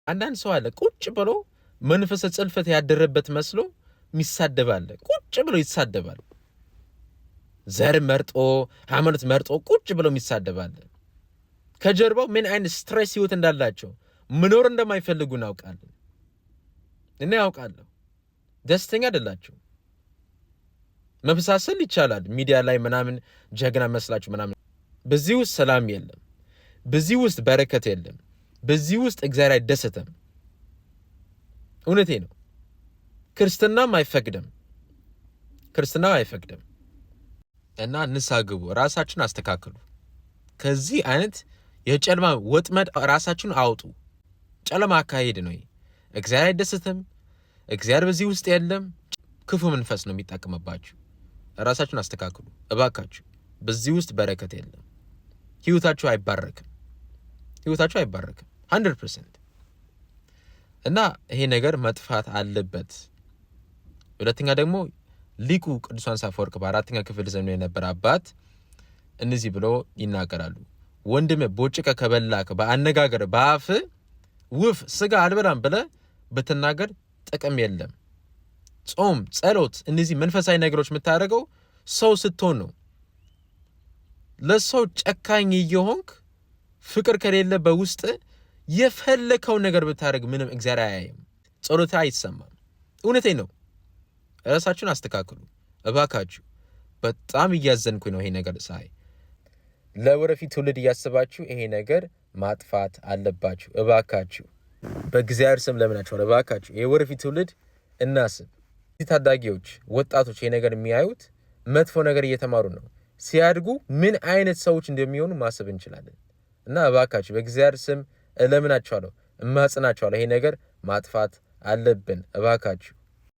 አንዳንድ ሰው አለ ቁጭ ብሎ መንፈሰ ጽልፈት ያደረበት መስሎ ሚሳደባል። ቁጭ ብሎ ይሳደባል። ዘር መርጦ ሃይማኖት መርጦ ቁጭ ብሎ ይሳደባል። ከጀርባው ምን አይነት ስትሬስ ህይወት እንዳላቸው መኖር እንደማይፈልጉ እናውቃለን። እና ያውቃለሁ ደስተኛ አይደላችሁ። መብሳሰል ይቻላል ሚዲያ ላይ ምናምን ጀግና መስላችሁ ምናምን። በዚህ ውስጥ ሰላም የለም። በዚህ ውስጥ በረከት የለም። በዚህ ውስጥ እግዚአብሔር አይደሰትም። እውነቴ ነው። ክርስትናም አይፈቅድም። ክርስትናው አይፈቅድም። እና ንስሐ ግቡ፣ ራሳችሁን አስተካክሉ። ከዚህ አይነት የጨለማ ወጥመድ ራሳችሁን አውጡ። ጨለማ አካሄድ ነው። እግዚአብሔር አይደሰትም። እግዚአብሔር በዚህ ውስጥ የለም። ክፉ መንፈስ ነው የሚጠቀምባችሁ። ራሳችሁን አስተካክሉ እባካችሁ። በዚህ ውስጥ በረከት የለም። ህይወታችሁ አይባረክም። ህይወታችሁ አይባረክም 100%። እና ይሄ ነገር መጥፋት አለበት። ሁለተኛ ደግሞ ሊቁ ቅዱስ ዮሐንስ አፈወርቅ በአራተኛ ክፍል ዘመን የነበረ አባት እነዚህ ብሎ ይናገራሉ። ወንድም ቦጭቀ ከበላክ በአነጋገር በአፍ ውፍ ስጋ አልበላም ብለ ብትናገር ጥቅም የለም። ጾም፣ ጸሎት፣ እነዚህ መንፈሳዊ ነገሮች የምታደርገው ሰው ስትሆን ነው። ለሰው ጨካኝ እየሆንክ ፍቅር ከሌለ በውስጥ የፈለከው ነገር ብታደርግ ምንም እግዚአብሔር አያይም። ጸሎታ አይሰማም። እውነቴ ነው። ራሳችሁን አስተካክሉ እባካችሁ። በጣም እያዘንኩኝ ነው ይሄ ነገር ሳይ። ለወደፊት ትውልድ እያስባችሁ ይሄ ነገር ማጥፋት አለባችሁ እባካችሁ። በእግዚአብሔር ስም ለምናችኋል እባካችሁ። የወደፊት ትውልድ እናስብ። ታዳጊዎች፣ ወጣቶች ይሄ ነገር የሚያዩት መጥፎ ነገር እየተማሩ ነው። ሲያድጉ ምን አይነት ሰዎች እንደሚሆኑ ማሰብ እንችላለን። እና እባካችሁ በእግዚአብሔር ስም እለምናችኋለሁ፣ እማጽናችኋለሁ። ይሄ ነገር ማጥፋት አለብን እባካችሁ።